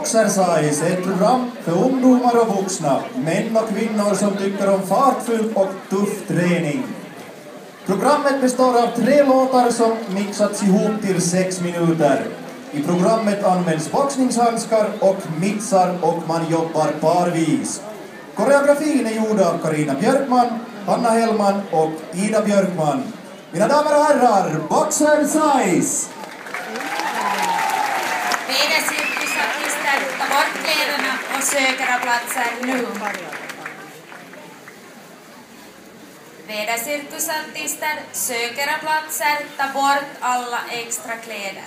Boxersize är ett program för ungdomar och vuxna, män och kvinnor som tycker om fartfull och tuff träning. Programmet består av 3 låtar som mixats ihop till 6 minuter. I programmet används boxningshandskar och mittsar och man jobbar parvis. Koreografin är gjord av Carina Björkman, Hanna Hellman och Ida Björkman. Mina damer och herrar, Boxersize! Cirkusartister, ta bort kläderna och söker platser nu. Cirkusartister, söker platser, ta bort alla extra kläder.